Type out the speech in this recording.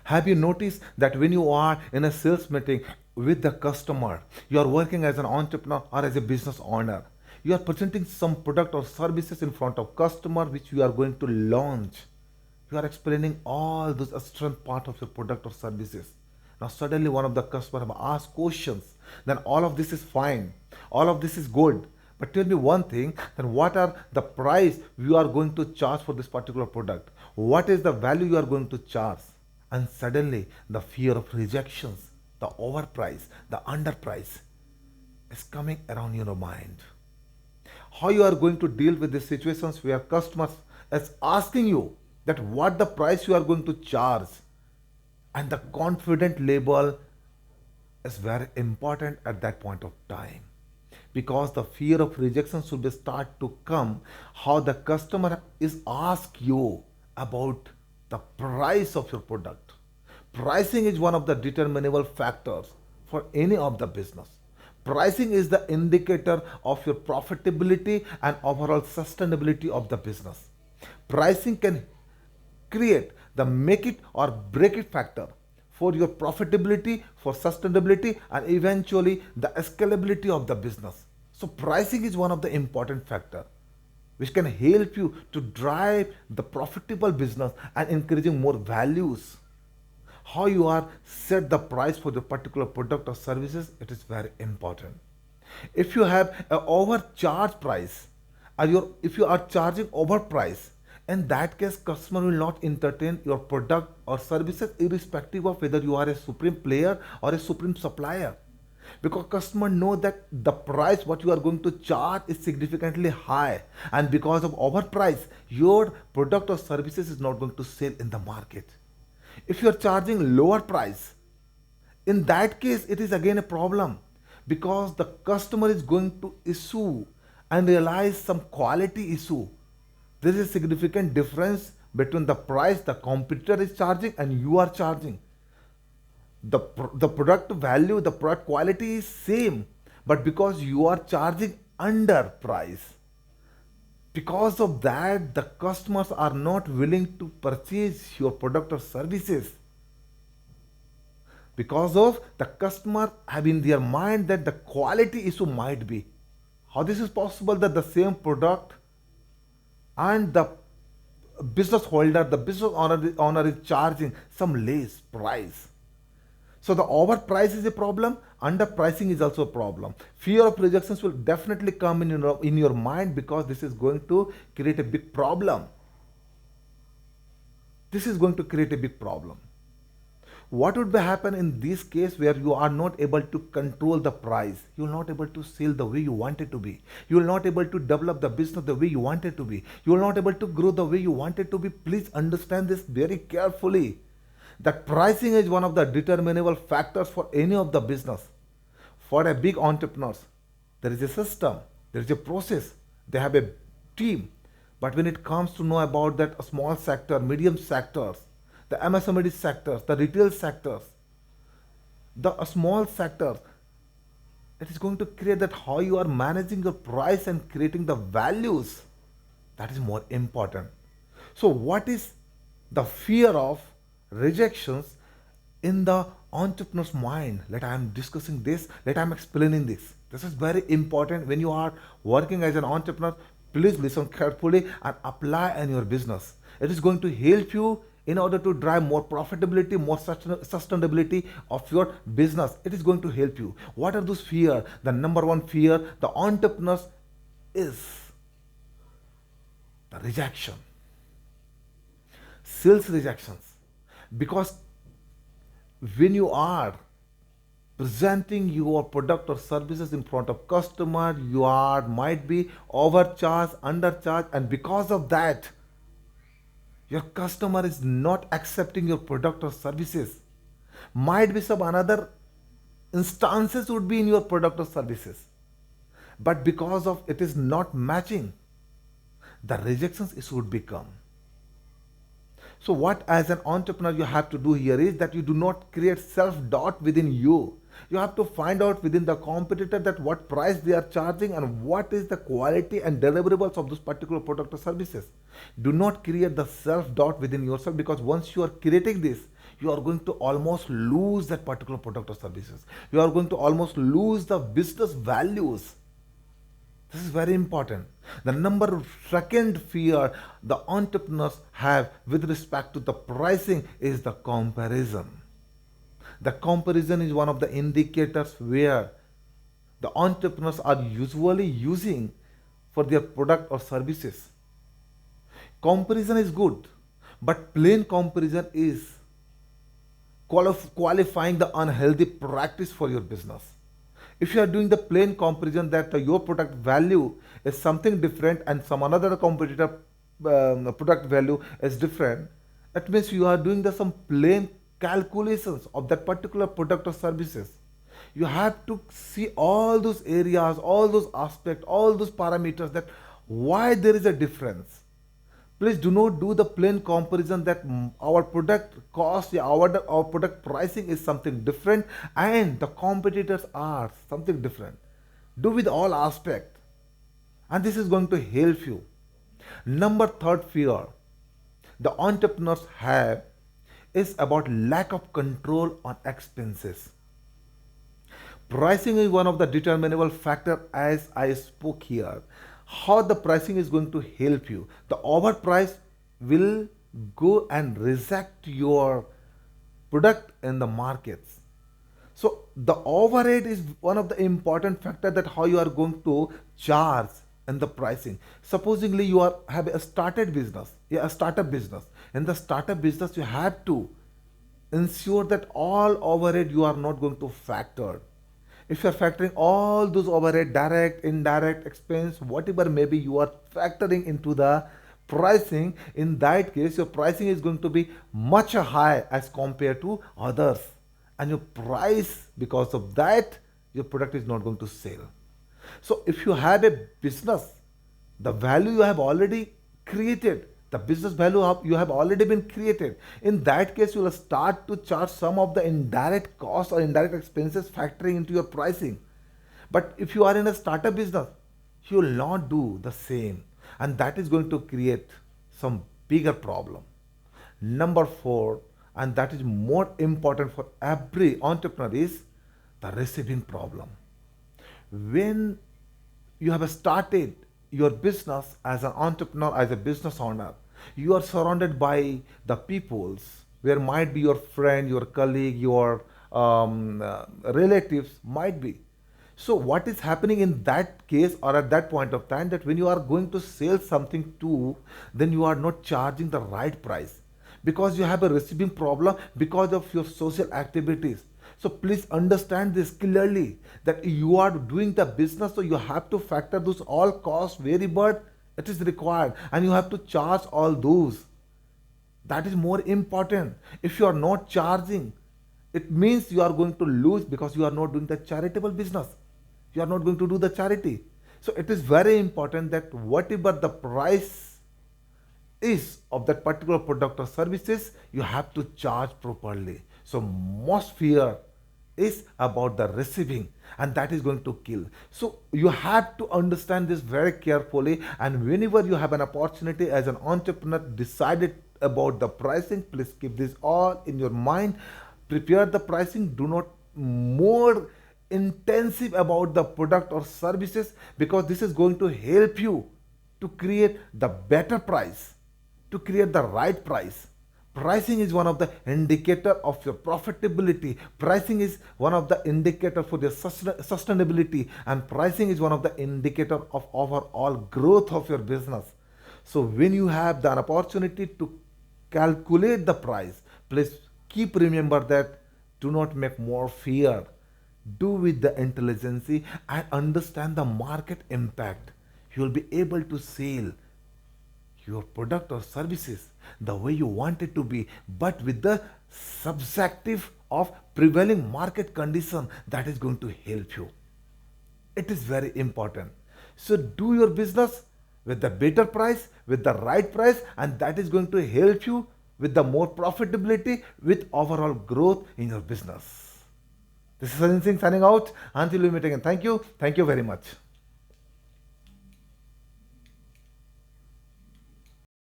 Have you noticed that when you are in a sales meeting with the customer, you are working as an entrepreneur or as a business owner, you are presenting some product or services in front of customer which you are going to launch. You are explaining all those strength part of your product or services. Now suddenly one of the customer have asked questions. Then all of this is fine. All of this is good. But tell me one thing, then what are the price you are going to charge for this particular product? What is the value you are going to charge? And suddenly the fear of rejections, the overprice, the underprice is coming around your mind. How you are going to deal with these situations where customers is asking you that what the price you are going to charge, and the confident label is very important at that point of time, because the fear of rejection should be start to come how the customer is ask you about the price of your product. Pricing is one of the determinable factors for any of the business. Pricing is the indicator of your profitability and overall sustainability of the business. Pricing can create the make it or break it factor for your profitability, for sustainability, and eventually the scalability of the business. So pricing is one of the important factor which can help you to drive the profitable business and increasing more values. How you are set the price for the particular product or services, it is very important. If you have a overcharged price, or if you are charging overprice, in that case customer will not entertain your product or services irrespective of whether you are a supreme player or a supreme supplier, because customer know that the price what you are going to charge is significantly high, and because of overprice your product or services is not going to sell in the market. If you are charging lower price, in that case it is again a problem, because the customer is going to issue and realize some quality issue. There is a significant difference between the price the competitor is charging and you are charging. The product value, the product quality is same, but because you are charging under price, because of that the customers are not willing to purchase your product or services, because of the customer have in their mind that the quality issue might be. How this is possible that the same product and the business holder, the owner is charging some less price? So the overprice is a problem, underpricing is also a problem. Fear of rejections will definitely come in your mind, because this is going to create a big problem. This is going to create a big problem. What would be happen in this case where you are not able to control the price? You will not able to sell the way you want it to be. You will not able to develop the business the way you want it to be. You will not able to grow the way you want it to be. Please understand this very carefully, that pricing is one of the determinable factors for any of the business. For a big entrepreneurs, there is a system, there is a process, they have a team. But when it comes to know about that small sector, medium sectors, the MSME sectors, the retail sectors, the small sectors, it is going to create that how you are managing your price and creating the values, that is more important. So what is the fear of rejections in the entrepreneur's mind? Let I am discussing this, let I am explaining this. This is very important. When you are working as an entrepreneur, please listen carefully and apply in your business. It is going to help you in order to drive more profitability, more sustainability of your business. It is going to help you. What are those fear? The number one fear the entrepreneurs is the rejection, sales rejections. Because when you are presenting your product or services in front of customer, you are might be overcharged, undercharged, and because of that your customer is not accepting your product or services. Might be some another instances would be in your product or services, but because of it is not matching, the rejections it would become. So what as an entrepreneur you have to do here is that you do not create self-doubt within you. You have to find out within the competitor that what price they are charging and what is the quality and deliverables of those particular product or services. Do not create the self-doubt within yourself, because once you are creating this, you are going to almost lose that particular product or services. You are going to almost lose the business values. This is very important. The number second fear the entrepreneurs have with respect to the pricing is the comparison. The comparison is one of the indicators where the entrepreneurs are usually using for their product or services. Comparison is good, but plain comparison is qualifying the unhealthy practice for your business. If you are doing the plain comparison that your product value is something different and some another competitor product value is different, that means you are doing some plain calculations of that particular product or services. You have to see all those areas, all those aspects, all those parameters, that why there is a difference. Please do not do the plain comparison that our product cost, yeah, our product pricing is something different and the competitors are something different. Do with all aspect, and this is going to help you. Number third fear the entrepreneurs have is about lack of control on expenses. Pricing is one of the determinable factor, as I spoke here. How the pricing is going to help you. The overprice will go and reject your product in the markets. So the overhead is one of the important factor that how you are going to charge in the pricing. Supposingly you are have a started business, yeah, a startup business. In the startup business, you have to ensure that all overhead you are not going to factor. If you are factoring all those overhead, direct, indirect expense, whatever maybe you are factoring into the pricing, in that case your pricing is going to be much high as compared to others, and your price, because of that, your product is not going to sell. So if you have a business, the value you have already created, the business value you have already been created, in that case you will start to charge some of the indirect costs or indirect expenses factoring into your pricing. But if you are in a startup business, you will not do the same, and that is going to create some bigger problem. Number four, and that is more important for every entrepreneur, is the receiving problem. When you have started your business as an entrepreneur, as a business owner, you are surrounded by the peoples where might be your friend, your colleague, your relatives might be. So what is happening in that case or at that point of time, that when you are going to sell something to, then you are not charging the right price because you have a receiving problem because of your social activities. So please understand this clearly, that you are doing the business, so you have to factor those all costs variable. It is required, and you have to charge all those. That is more important. If you are not charging, it means you are going to lose because you are not doing the charitable business. You are not going to do the charity. So it is very important that whatever the price is of that particular product or services, you have to charge properly. So most fear is about the receiving, and that is going to kill. So you have to understand this very carefully, and whenever you have an opportunity as an entrepreneur decided about the pricing, please keep this all in your mind. Prepare the pricing. Do not more intensive about the product or services, because this is going to help you to create the better price, to create the right price. Pricing is one of the indicator of your profitability. Pricing is one of the indicator for your sustainability, and pricing is one of the indicator of overall growth of your business. So when you have the opportunity to calculate the price, please keep remember that do not make more fear. Do with the intelligence and understand the market impact. You will be able to sell your product or services the way you want it to be, but with the subjective of prevailing market condition that is going to help you. It is very important. So do your business with the better price, with the right price, and that is going to help you with the more profitability, with overall growth in your business. This is Sanjay Singh signing out. Until we meet again. Thank you. Thank you very much.